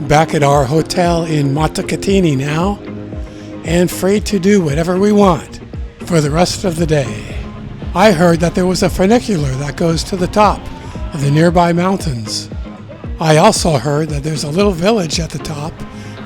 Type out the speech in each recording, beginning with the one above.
back at our hotel in Montecatini now, and free to do whatever we want for the rest of the day. I heard that there was a funicular that goes to the top of the nearby mountains. I also heard that there's a little village at the top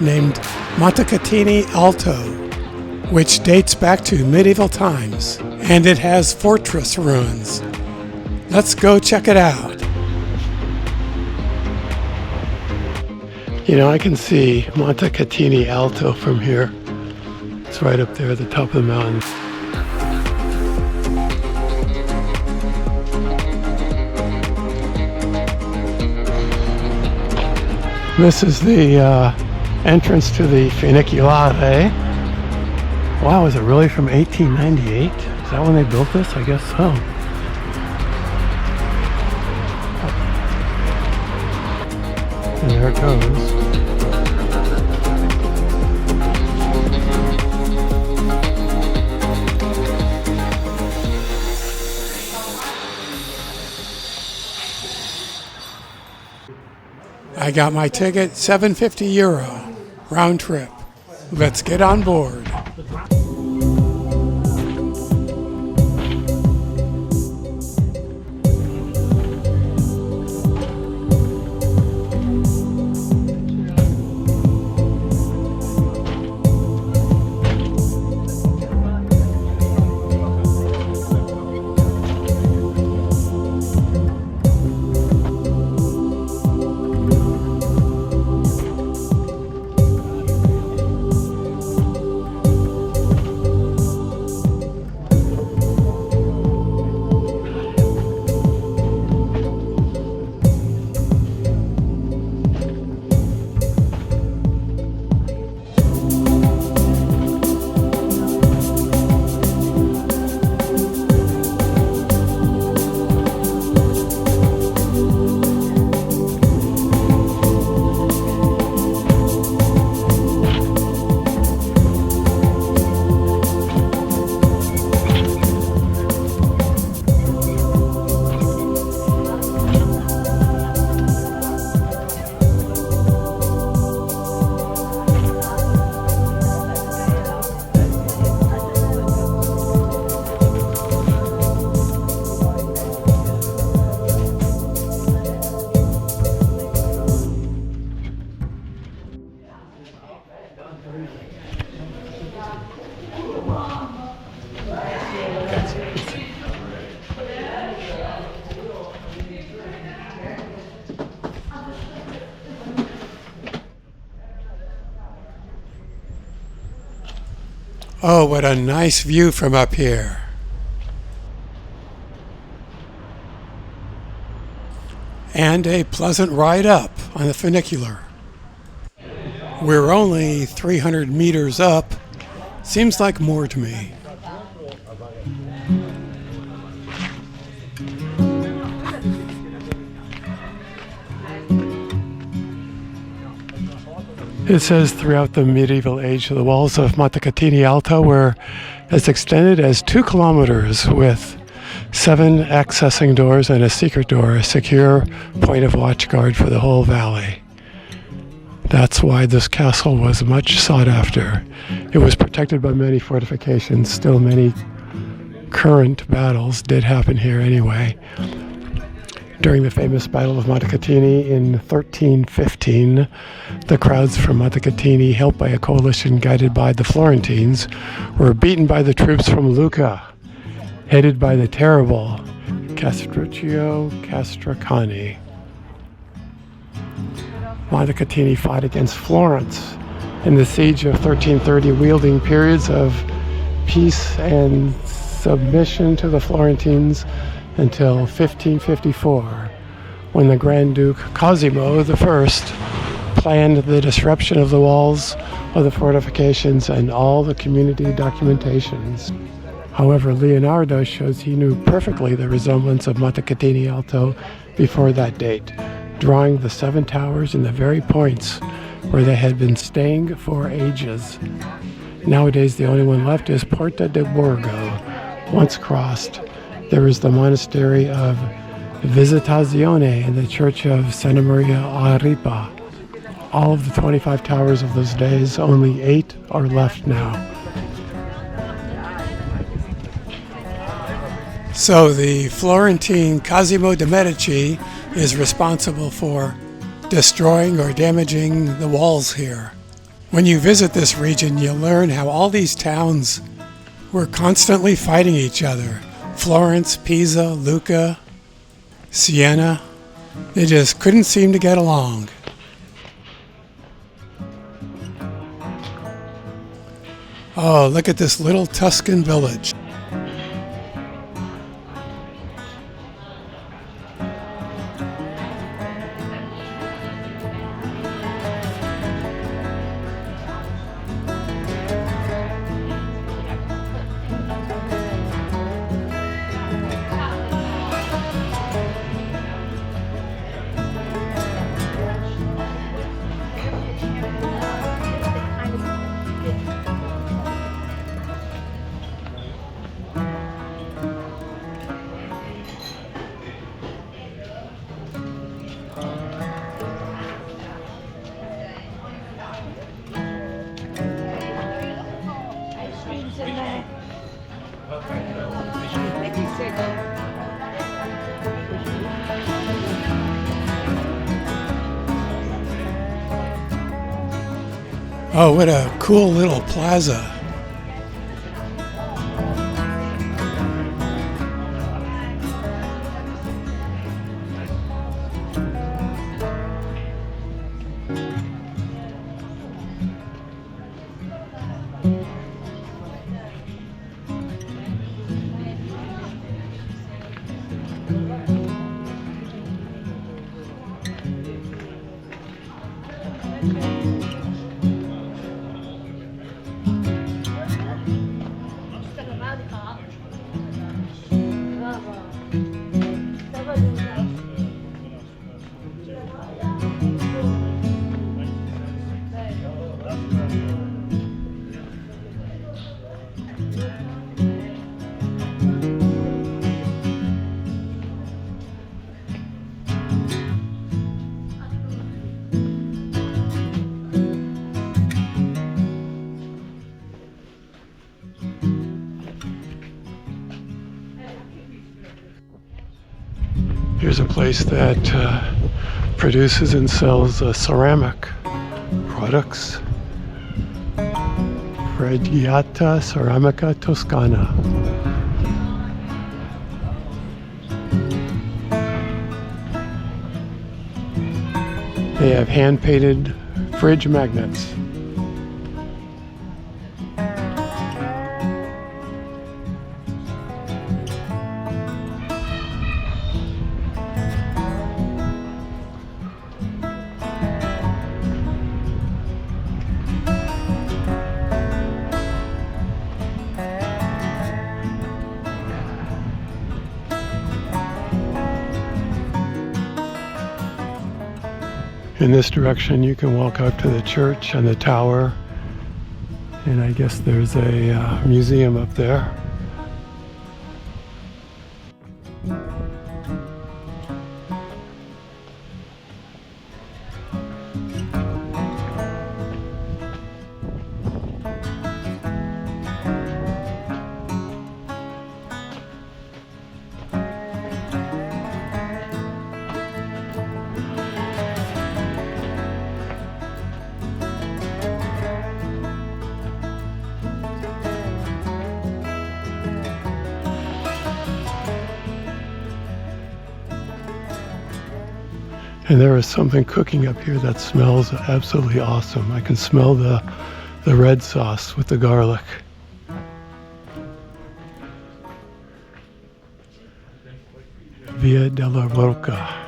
named Montecatini Alto, which dates back to medieval times, and it has fortress ruins. Let's go check it out. You know, I can see Montecatini Alto from here. It's right up there at the top of the mountain. This is the entrance to the Funicular. Wow, is it really from 1898? Is that when they built this? I guess so. And there it goes. I got my ticket, €750 round trip. Let's get on board. Oh, what a nice view from up here. And a pleasant ride up on the funicular. We're only 300 meters up. Seems like more to me. It says throughout the medieval age, the walls of Montecatini Alto were as extended as 2 kilometers with 7 accessing doors and a secret door, a secure point of watchguard for the whole valley. That's why this castle was much sought after. It was protected by many fortifications. Still many current battles did happen here anyway. During the famous Battle of Montecatini in 1315, the crowds from Montecatini, helped by a coalition guided by the Florentines, were beaten by the troops from Lucca, headed by the terrible Castruccio Castracani. Montecatini fought against Florence in the siege of 1330, wielding periods of peace and submission to the Florentines until 1554, when the Grand Duke Cosimo I planned the disruption of the walls of the fortifications and all the community documentations. However, Leonardo shows he knew perfectly the resemblance of Montecatini Alto before that date, drawing the 7 towers in the very points where they had been staying for ages. Nowadays, the only one left is Porta de Borgo. Once crossed, there is the monastery of Visitazione and the church of Santa Maria a Ripa. all of the 25 towers of those days. Only 8 are left now. So the Florentine Cosimo de' Medici is responsible for destroying or damaging the walls here. When you visit this region, you'll learn how all these towns were constantly fighting each other. Florence, Pisa, Lucca, Siena. They just couldn't seem to get along. Oh, look at this little Tuscan village. Oh, what a cool little plaza. Here's a place that produces and sells ceramic products. Fregiata Ceramica Toscana. They have hand-painted fridge magnets. In this direction you can walk out to the church and the tower, and I guess there's a museum up there. And there is something cooking up here that smells absolutely awesome. I can smell the red sauce with the garlic. Via della Rocca.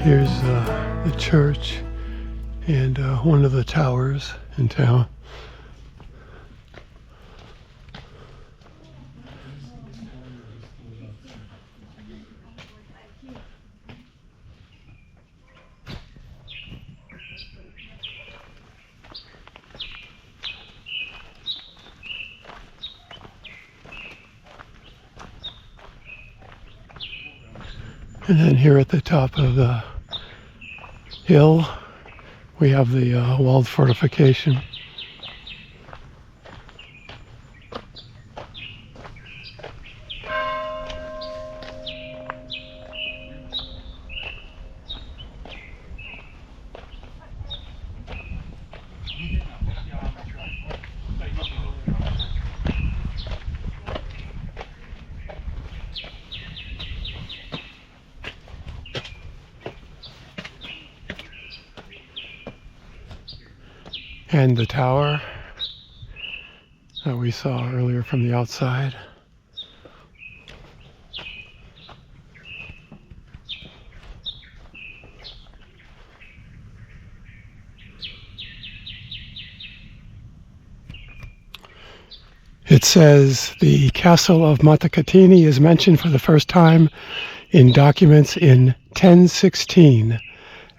Here's the church and one of the towers in town. And then here at the top of the hill, we have the walled fortification. And the tower that we saw earlier from the outside. It says the castle of Montecatini is mentioned for the first time in documents in 1016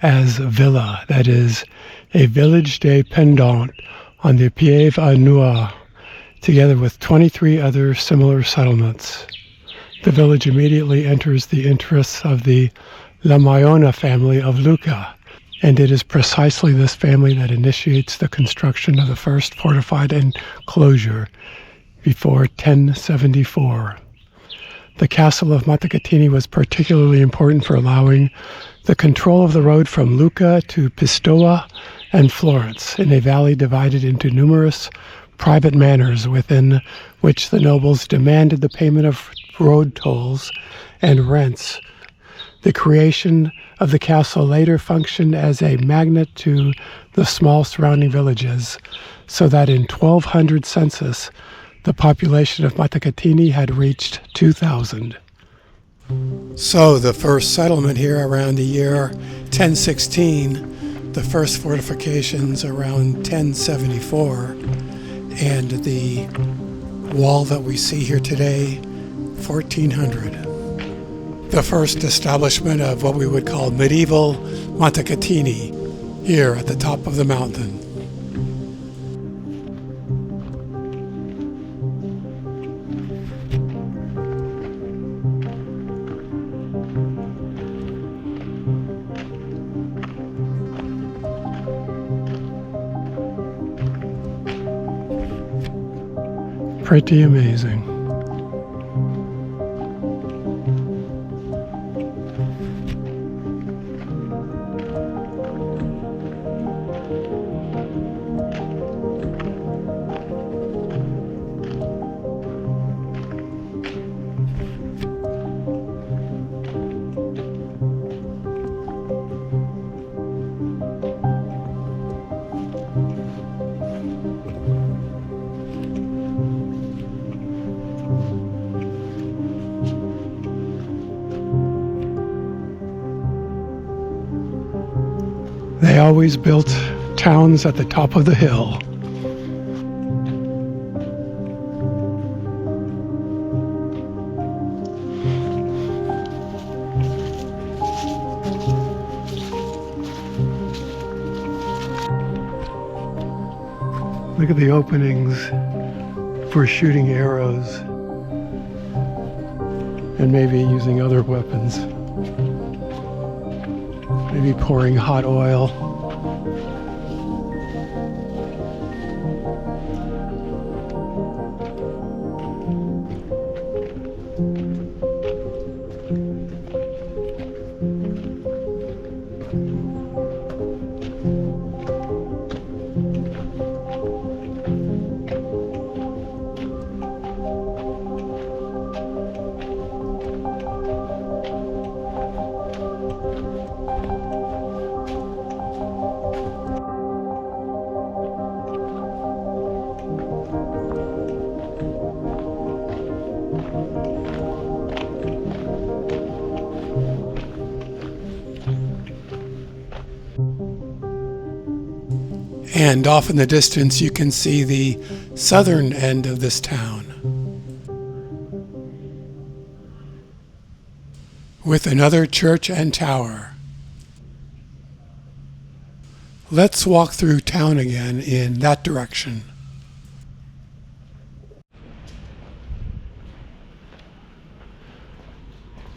as villa, that is, a village dependant on the Pieve a Noir, together with 23 other similar settlements. The village immediately enters the interests of the La Maiona family of Lucca, and it is precisely this family that initiates the construction of the first fortified enclosure before 1074. The castle of Montecatini was particularly important for allowing the control of the road from Lucca to Pistoia and Florence, in a valley divided into numerous private manors within which the nobles demanded the payment of road tolls and rents. The creation of the castle later functioned as a magnet to the small surrounding villages, so that in 1200 census, the population of Montecatini had reached 2,000. So the first settlement here around the year 1016, the first fortifications around 1074, and the wall that we see here today, 1400. The first establishment of what we would call medieval Montecatini here at the top of the mountain. Pretty amazing. They always built towns at the top of the hill. Look at the openings for shooting arrows and maybe using other weapons. Maybe pouring hot oil. And off in the distance you can see the southern end of this town, with another church and tower. Let's walk through town again in that direction.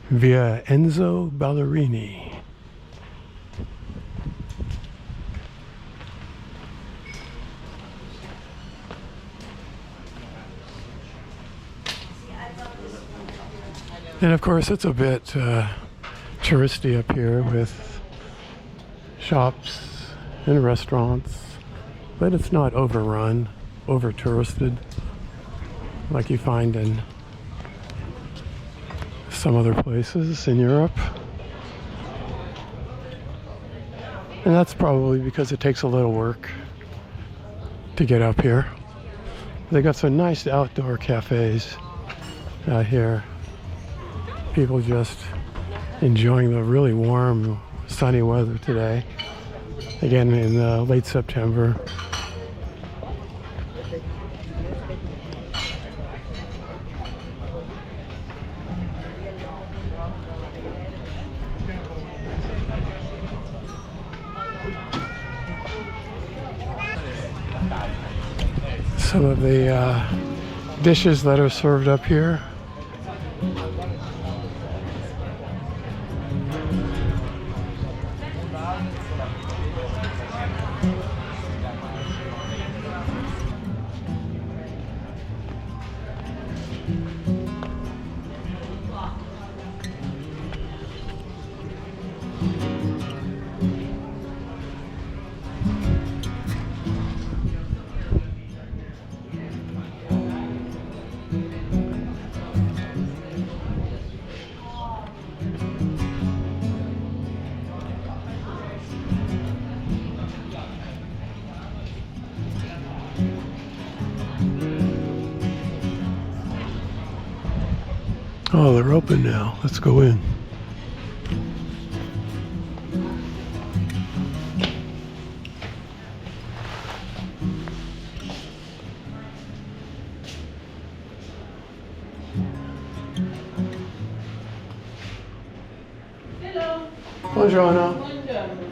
Via Enzo Ballerini. And of course it's a bit touristy up here with shops and restaurants, but it's not overrun, over touristed like you find in some other places in Europe. And that's probably because it takes a little work to get up here. They got some nice outdoor cafes out here. People just enjoying the really warm, sunny weather today. Again, in late September. Some of the dishes that are served up here. Oh, they're open now. Let's go in. Hello. Buongiorno. Buongiorno.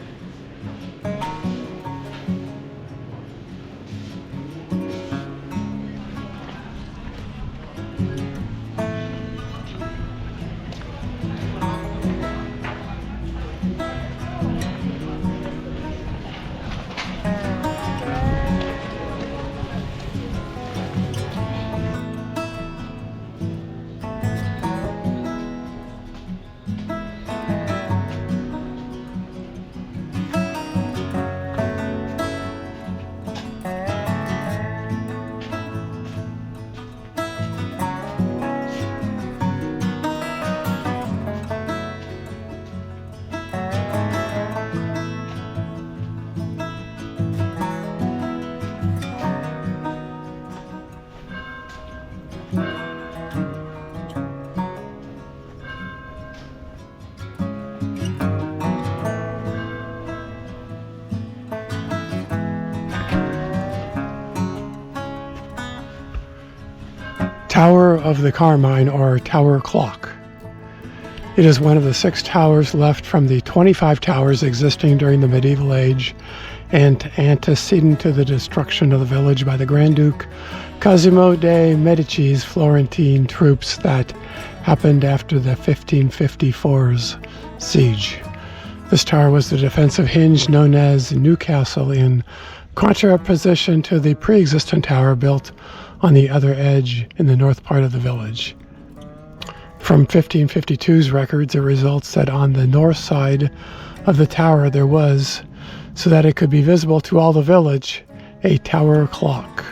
Tower of the Carmine, or Tower Clock. It is one of the 6 towers left from the 25 towers existing during the medieval age and antecedent to the destruction of the village by the Grand Duke Cosimo de' Medici's Florentine troops that happened after the 1554's siege. This tower was the defensive hinge known as Newcastle, in contraposition to the pre-existent tower built on the other edge in the north part of the village. From 1552's records, it results that on the north side of the tower there was, so that it could be visible to all the village, a tower clock.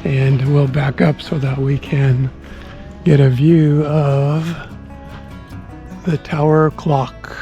And we'll back up so that we can get a view of the tower clock.